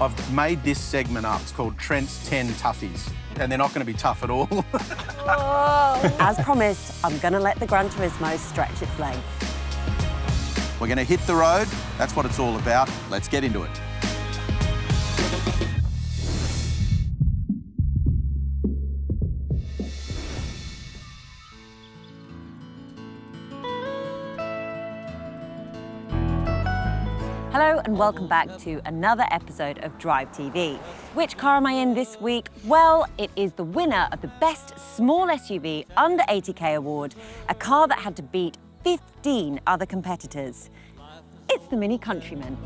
I've made this segment up. It's called Trent's 10 Toughies, and they're not going to be tough at all. Whoa. As promised, I'm going to let the Gran Turismo stretch its legs. We're going to hit the road. That's what it's all about. Let's get into it. Hello and welcome back to another episode of Drive TV. Which car am I in this week? Well, it is the winner of the Best Small SUV Under 80k award, a car that had to beat 15 other competitors. It's the Mini Countryman.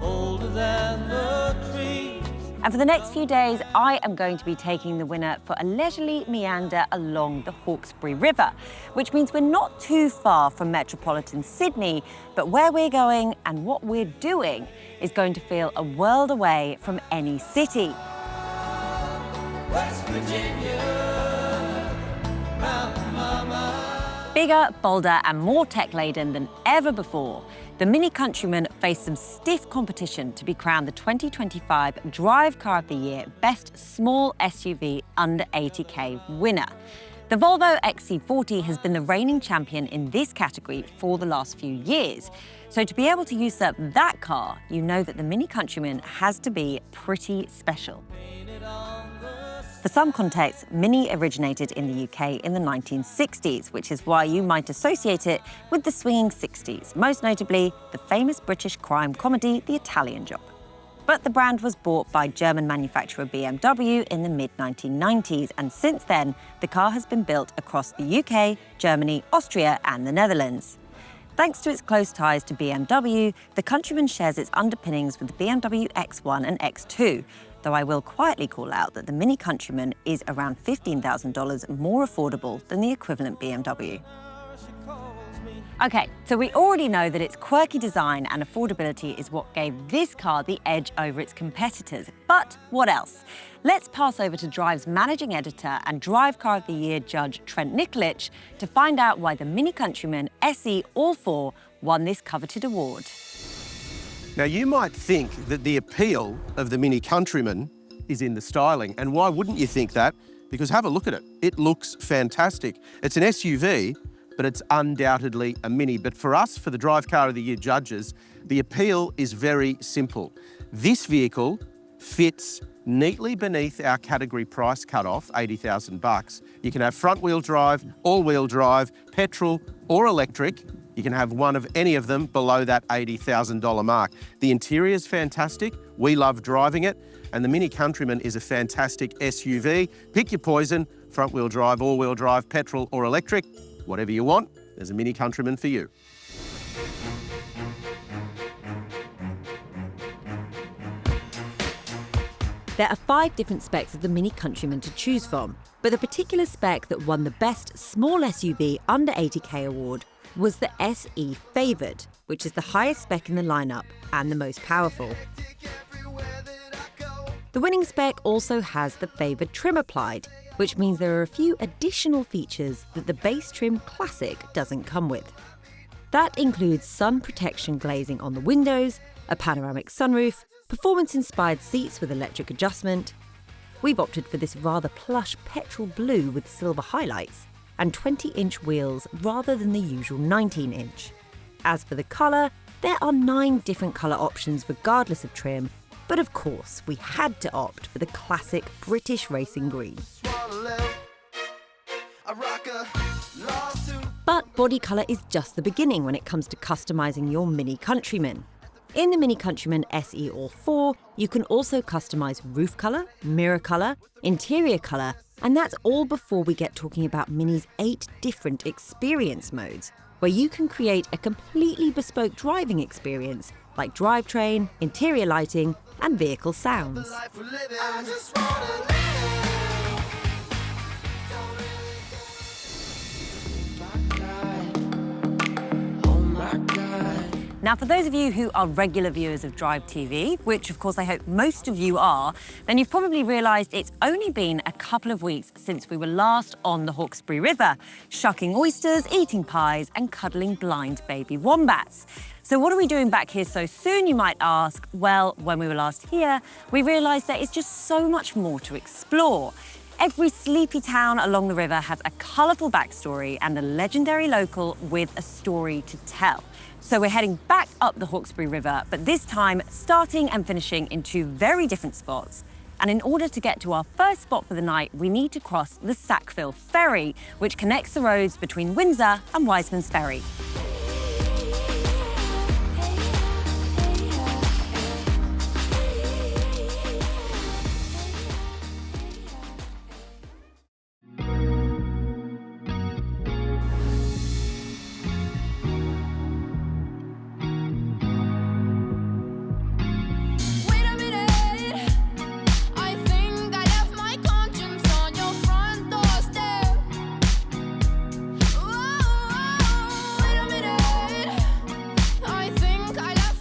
Older than the trees. And for the next few days, I am going to be taking the winner for a leisurely meander along the Hawkesbury River, which means we're not too far from metropolitan Sydney, but where we're going and what we're doing is going to feel a world away from any city. West Virginia, Mama. Bigger, bolder and more tech-laden than ever before, the Mini Countryman faced some stiff competition to be crowned the 2025 Drive Car of the Year Best Small SUV Under 80k winner. The Volvo XC40 has been the reigning champion in this category for the last few years. So to be able to usurp that car, you know that the Mini Countryman has to be pretty special. For some context, Mini originated in the UK in the 1960s, which is why you might associate it with the swinging 60s, most notably the famous British crime comedy, The Italian Job. But the brand was bought by German manufacturer BMW in the mid-1990s, and since then, the car has been built across the UK, Germany, Austria, and the Netherlands. Thanks to its close ties to BMW, the Countryman shares its underpinnings with the BMW X1 and X2, though I will quietly call out that the Mini Countryman is around $15,000 more affordable than the equivalent BMW. Okay, so we already know that its quirky design and affordability is what gave this car the edge over its competitors. But what else? Let's pass over to Drive's managing editor and Drive Car of the Year judge Trent Nikolic to find out why the Mini Countryman SE All 4 won this coveted award. Now, you might think that the appeal of the Mini Countryman is in the styling, and why wouldn't you think that? Because have a look at it. It looks fantastic. It's an SUV, but it's undoubtedly a Mini. But for us, for the Drive Car of the Year judges, the appeal is very simple. This vehicle fits neatly beneath our category price cutoff, $80,000. You can have front-wheel drive, all-wheel drive, petrol or electric. You can have one of any of them below that $80,000 mark. The interior is fantastic. We love driving it. And the Mini Countryman is a fantastic SUV. Pick your poison, front-wheel drive, all-wheel drive, petrol or electric. Whatever you want, there's a Mini Countryman for you. There are 5 different specs of the Mini Countryman to choose from, but the particular spec that won the Best Small SUV Under 80k award was the SE Favoured, which is the highest spec in the lineup and the most powerful. The winning spec also has the favoured trim applied, which means there are a few additional features that the base trim Classic doesn't come with. That includes sun protection glazing on the windows, a panoramic sunroof, performance-inspired seats with electric adjustment. We've opted for this rather plush petrol blue with silver highlights, and 20-inch wheels rather than the usual 19-inch. As for the colour, there are 9 different colour options regardless of trim, but of course we had to opt for the classic British racing green. But body colour is just the beginning when it comes to customising your Mini Countryman. In the Mini Countryman SE All 4, you can also customise roof colour, mirror colour, interior colour, and that's all before we get talking about Mini's 8 different experience modes, where you can create a completely bespoke driving experience like drivetrain, interior lighting, and vehicle sounds. Now, Now, for those of you who are regular viewers of Drive TV, which of course I hope most of you are, then you've probably realised it's only been a couple of weeks since we were last on the Hawkesbury River, shucking oysters, eating pies and cuddling blind baby wombats. So what are we doing back here so soon, you might ask? Well, when we were last here, we realised there is just so much more to explore. Every sleepy town along the river has a colourful backstory and a legendary local with a story to tell. So we're heading back up the Hawkesbury River, but this time starting and finishing in two very different spots. And in order to get to our first spot for the night, we need to cross the Sackville Ferry, which connects the roads between Windsor and Wisemans Ferry.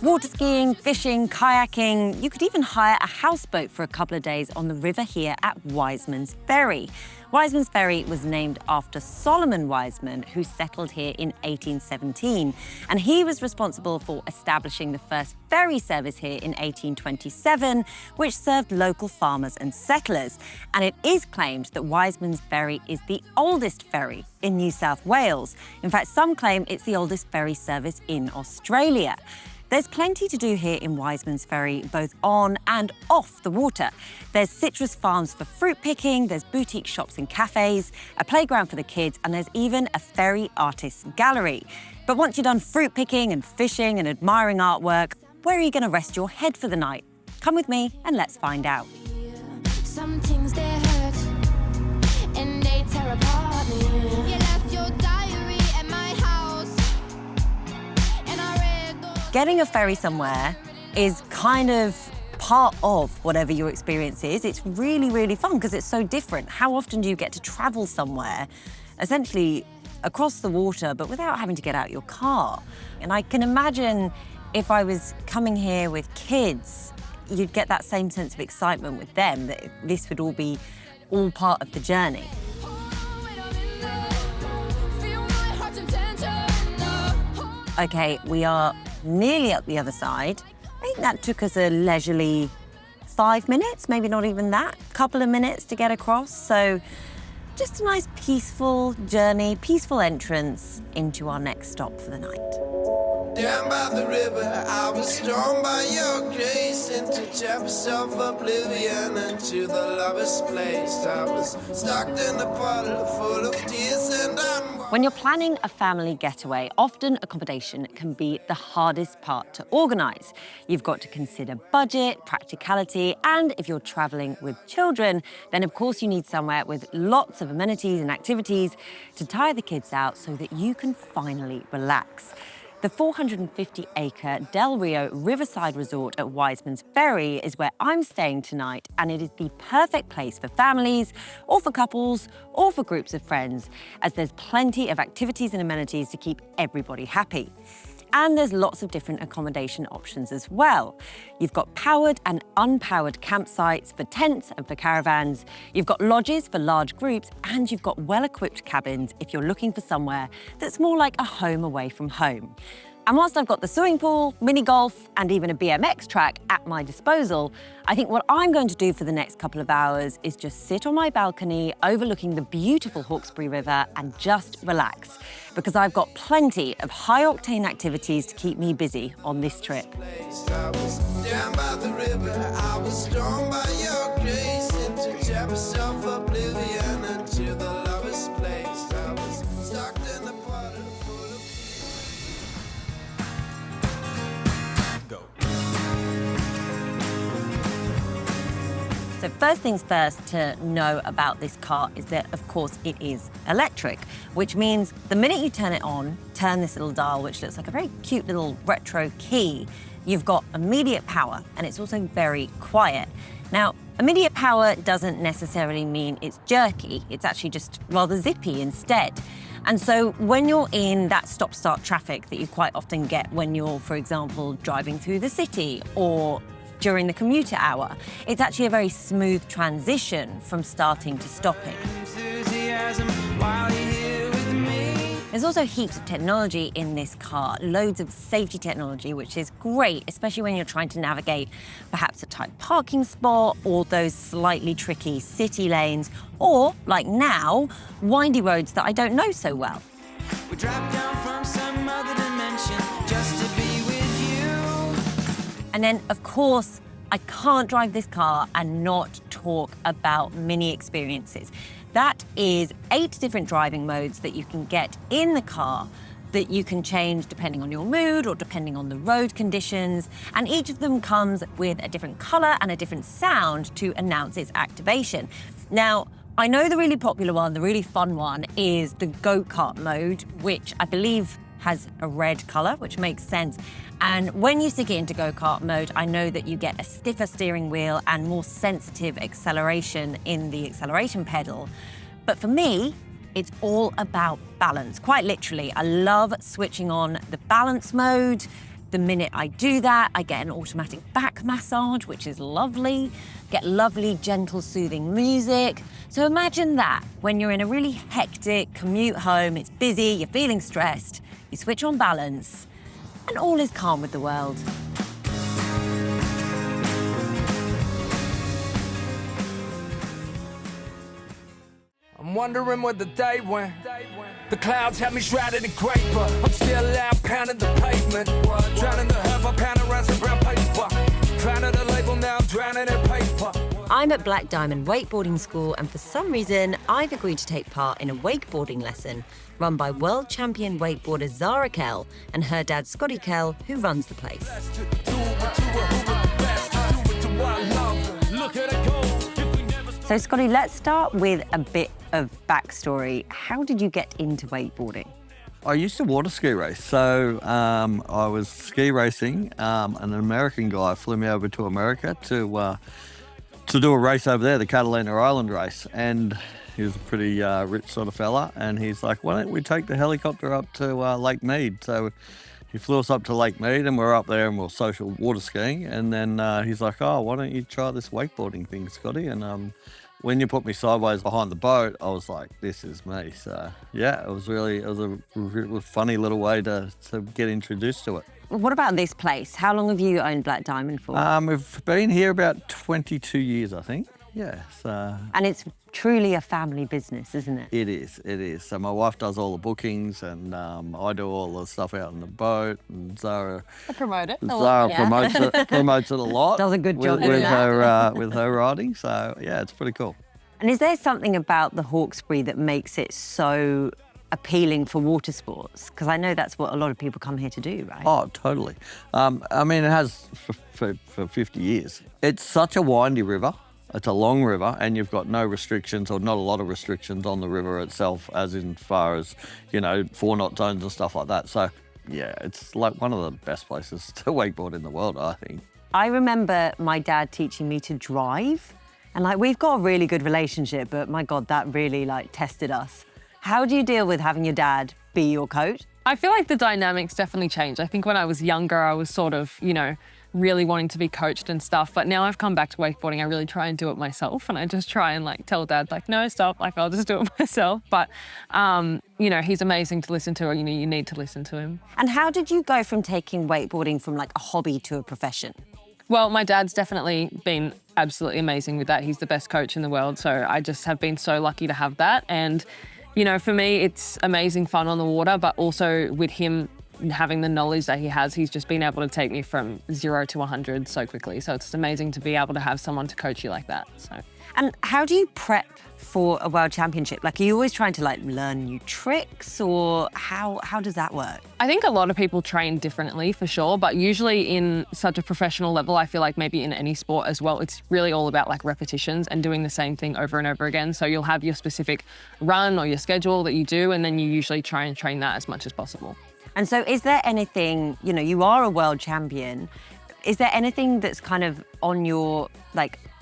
Water skiing, fishing, kayaking. You could even hire a houseboat for a couple of days on the river here at Wisemans Ferry. Wisemans Ferry was named after Solomon Wiseman, who settled here in 1817. And he was responsible for establishing the first ferry service here in 1827, which served local farmers and settlers. And it is claimed that Wisemans Ferry is the oldest ferry in New South Wales. In fact, some claim it's the oldest ferry service in Australia. There's plenty to do here in Wisemans Ferry, both on and off the water. There's citrus farms for fruit picking, there's boutique shops and cafes, a playground for the kids, and there's even a ferry artists gallery. But once you're done fruit picking and fishing and admiring artwork, where are you going to rest your head for the night? Come with me and let's find out. Some things they hurt and they tear apart me. You left your diary at my house and I read those. Getting a ferry somewhere is kind of part of whatever your experience is. It's really, really fun because it's so different. How often do you get to travel somewhere, essentially across the water, but without having to get out your car? And I can imagine if I was coming here with kids, you'd get that same sense of excitement with them, that this would all be all part of the journey. Okay, we are nearly up the other side. I think that took us a leisurely 5 minutes, maybe not even that, couple of minutes to get across. So just a nice peaceful journey, peaceful entrance into our next stop for the night. Down by the river, I was drawn by your grace into chapters of oblivion, into the lover's place. I was stuck in a puddle full of tears and When you're planning a family getaway, often accommodation can be the hardest part to organise. You've got to consider budget, practicality, and if you're travelling with children, then of course you need somewhere with lots of amenities and activities to tire the kids out so that you can finally relax. The 450-acre Del Rio Riverside Resort at Wisemans Ferry is where I'm staying tonight, and it is the perfect place for families, or for couples, or for groups of friends, as there's plenty of activities and amenities to keep everybody happy. And there's lots of different accommodation options as well. You've got powered and unpowered campsites for tents and for caravans. You've got lodges for large groups, and you've got well-equipped cabins if you're looking for somewhere that's more like a home away from home. And whilst I've got the swimming pool, mini golf, and even a BMX track at my disposal, I think what I'm going to do for the next couple of hours is just sit on my balcony overlooking the beautiful Hawkesbury River and just relax, because I've got plenty of high-octane activities to keep me busy on this trip. I was down by the river, I was drawn by your grace into chapters of oblivion, into the lover's place. I was stuck in a puddle full of So first things first to know about this car is that, of course, it is electric, which means the minute you turn it on, turn this little dial, which looks like a very cute little retro key, you've got immediate power, and it's also very quiet. Now, immediate power doesn't necessarily mean it's jerky. It's actually just rather zippy instead. And so when you're in that stop-start traffic that you quite often get when you're, for example, driving through the city or during the commuter hour, it's actually a very smooth transition from starting to stopping. There's also heaps of technology in this car, loads of safety technology, which is great, especially when you're trying to navigate perhaps a tight parking spot or those slightly tricky city lanes, or, like now, windy roads that I don't know so well. We dropped down from some other dimension just to be with you. And then, of course, I can't drive this car and not talk about mini experiences. That is 8 different driving modes that you can get in the car that you can change depending on your mood or depending on the road conditions. And each of them comes with a different color and a different sound to announce its activation. Now, I know the really popular one, the really fun one, is the go-kart mode, which I believe has a red color, which makes sense. And when you stick it into go-kart mode, I know that you get a stiffer steering wheel and more sensitive acceleration in the acceleration pedal. But for me, it's all about balance. Quite literally, I love switching on the balance mode. The minute I do that, I get an automatic back massage, which is lovely. Get lovely, gentle, soothing music. So imagine that when you're in a really hectic commute home, it's busy, you're feeling stressed, you switch on balance, and all is calm with the world. I'm wondering where the day went. The clouds have me shrouded in grey, but I'm still out pounding the pavement. Drowning the herb, I pound around some brown paper. Founded a label, now I'm drowning in paper. I'm at Black Diamond Wakeboarding School, and for some reason, I've agreed to take part in a wakeboarding lesson run by world champion wakeboarder Zahra Kell and her dad Scotty Kell, who runs the place. So Scotty, let's start with a bit of backstory. How did you get into wakeboarding? I used to water ski race, so I was ski racing. An American guy flew me over to America to do a race over there, the Catalina Island race, and he was a pretty rich sort of fella, and he's like, why don't we take the helicopter up to Lake Mead? So he flew us up to Lake Mead, and we're up there and we're social water skiing, and then he's like, oh, why don't you try this wakeboarding thing, Scotty? And when you put me sideways behind the boat, I was like, this is me. So yeah, it was a funny little way to get introduced to it. What about this place? How long have you owned Black Diamond for? We've been here about 22 years, I think. Yeah. So. And it's truly a family business, isn't it? It is. So my wife does all the bookings, and I do all the stuff out on the boat, and Zahra... I promote it. Zahra promotes it a lot. Does a good job with her riding, so yeah, it's pretty cool. And is there something about the Hawkesbury that makes it so appealing for water sports? Because I know that's what a lot of people come here to do, right? Oh, totally. I mean, it has for 50 years. It's such a windy river. It's a long river, and you've got no restrictions, or not a lot of restrictions on the river itself, as in far as, 4-knot zones and stuff like that. So, yeah, it's like one of the best places to wakeboard in the world, I think. I remember my dad teaching me to drive, and we've got a really good relationship, but my God, that really tested us. How do you deal with having your dad be your coach? I feel like the dynamics definitely changed. I think when I was younger, I was sort of, really wanting to be coached and stuff. But now I've come back to wakeboarding, I really try and do it myself. And I just try and tell Dad, no, stop, I'll just do it myself. But, he's amazing to listen to. You need to listen to him. And how did you go from taking wakeboarding from a hobby to a profession? Well, my dad's definitely been absolutely amazing with that. He's the best coach in the world. So I just have been so lucky to have that. And, for me, it's amazing fun on the water, but also with him having the knowledge that he has, he's just been able to take me from 0 to 100 so quickly. So it's amazing to be able to have someone to coach you like that. So. And how do you prep for a world championship? Are you always trying to learn new tricks, or how does that work? I think a lot of people train differently for sure, but usually in such a professional level, I feel like maybe in any sport as well, it's really all about repetitions and doing the same thing over and over again. So you'll have your specific run or your schedule that you do, and then you usually try and train that as much as possible. And so is there anything, you are a world champion, is there anything that's kind of on your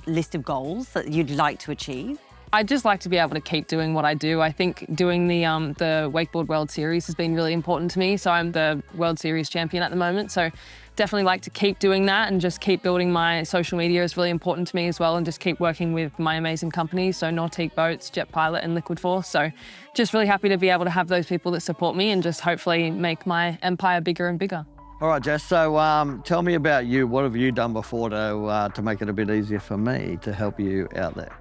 list of goals that you'd like to achieve? I'd just like to be able to keep doing what I do. I think doing the Wakeboard World Series has been really important to me. So I'm the World Series champion at the moment. So definitely like to keep doing that and just keep building my social media is really important to me as well, and just keep working with my amazing companies, so Nautique Boats, Jet Pilot and Liquid Force. So just really happy to be able to have those people that support me and just hopefully make my empire bigger and bigger. All right, Jess, so tell me about you. What have you done before to make it a bit easier for me to help you out there?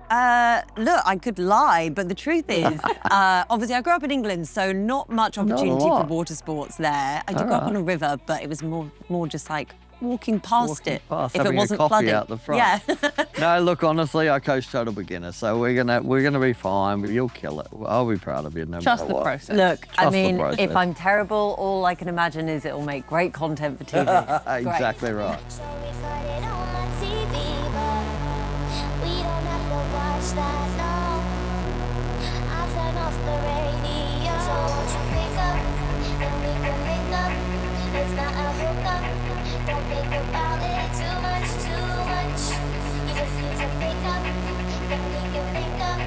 Look, I could lie, but the truth is, obviously I grew up in England, so not much opportunity for water sports there. I did grow up on a river, but it was more just like walking past it if it wasn't coffee flooding. Out the front. Yeah. No, look, honestly, I coach total beginners, so we're gonna be fine. You'll kill it. I'll be proud of you no Trust matter the what. process. Look, I Trust the mean, process. if I'm terrible, all I can imagine is it will make great content for TV. Exactly right. So we got it on my TV, but we don't have to watch that, no. I'll turn off the radio. So won't you pick up and we can link up? It's not a hookup. Don't think about it too much, too much. You just need to pick up, then we can link up.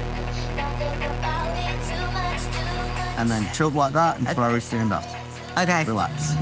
Don't think about it too much, too much. And then chilled like that and slowly stand up. Okay. Relax.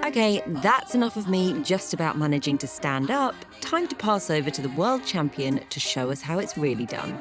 Okay, that's enough of me just about managing to stand up. Time to pass over to the world champion to show us how it's really done.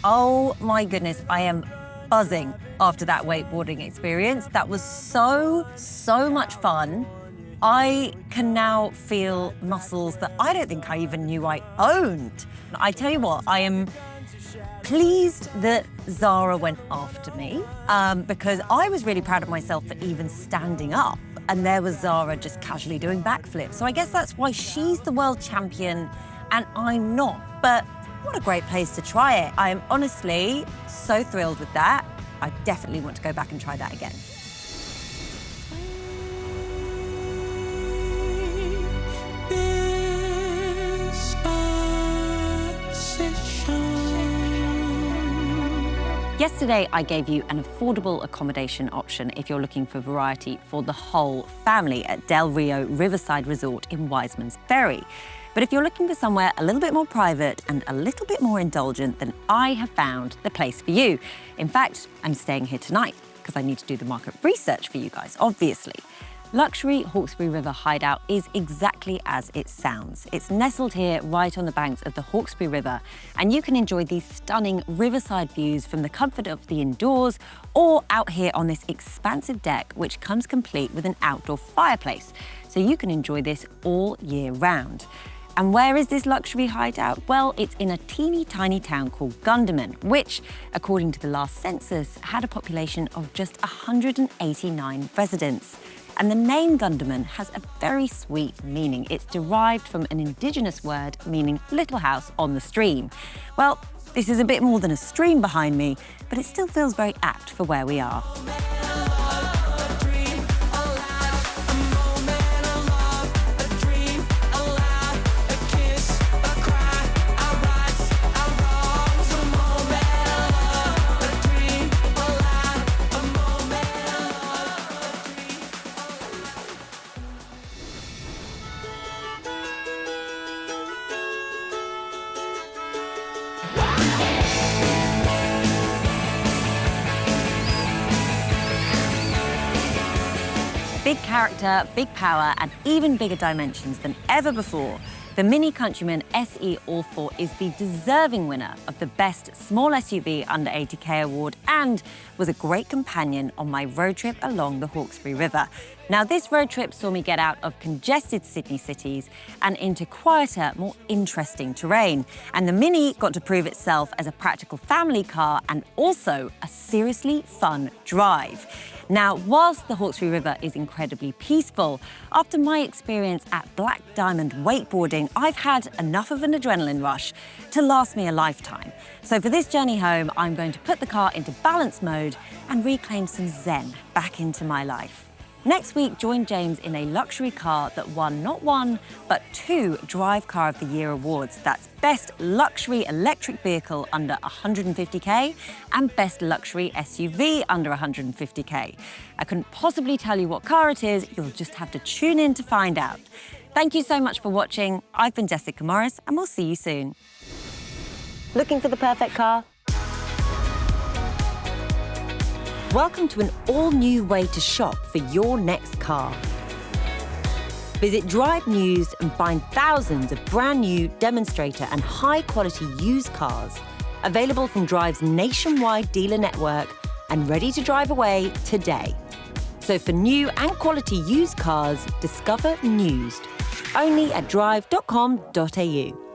Oh my goodness, I am buzzing after that wakeboarding experience. That was so much fun. I can now feel muscles that I don't think I even knew I owned. I tell you what, I am pleased that Zahra went after me because I was really proud of myself for even standing up. And there was Zahra just casually doing backflips. So I guess that's why she's the world champion and I'm not. But what a great place to try it. I am honestly so thrilled with that. I definitely want to go back and try that again. Yesterday, I gave you an affordable accommodation option if you're looking for variety for the whole family at Del Rio Riverside Resort in Wisemans Ferry. But if you're looking for somewhere a little bit more private and a little bit more indulgent, then I have found the place for you. In fact, I'm staying here tonight because I need to do the market research for you guys, obviously. Luxury Hawkesbury River Hideout is exactly as it sounds. It's nestled here right on the banks of the Hawkesbury River, and you can enjoy these stunning riverside views from the comfort of the indoors or out here on this expansive deck, which comes complete with an outdoor fireplace. So you can enjoy this all year round. And where is this luxury hideout? Well, it's in a teeny tiny town called Gunderman, which, according to the last census, had a population of just 189 residents. And the name Gunderman has a very sweet meaning. It's derived from an indigenous word meaning little house on the stream. Well, this is a bit more than a stream behind me, but it still feels very apt for where we are. Big character, big power, and even bigger dimensions than ever before, the Mini Countryman SE All4 is the deserving winner of the Best Small SUV Under 80k award and was a great companion on my road trip along the Hawkesbury River. Now, this road trip saw me get out of congested Sydney cities and into quieter, more interesting terrain. And the Mini got to prove itself as a practical family car and also a seriously fun drive. Now, whilst the Hawkesbury River is incredibly peaceful, after my experience at Black Diamond Wakeboarding, I've had enough of an adrenaline rush to last me a lifetime. So for this journey home, I'm going to put the car into balance mode and reclaim some zen back into my life. Next week, join James in a luxury car that won not one, but 2 Drive Car of the Year awards. That's Best Luxury Electric Vehicle under 150k and Best Luxury SUV under 150k. I couldn't possibly tell you what car it is, you'll just have to tune in to find out. Thank you so much for watching. I've been Jessica Morris, and we'll see you soon. Looking for the perfect car? Welcome to an all-new way to shop for your next car. Visit Drive News and find thousands of brand new demonstrator and high-quality used cars available from Drive's nationwide dealer network and ready to drive away today. So for new and quality used cars, discover Newsed, only at Drive.com.au.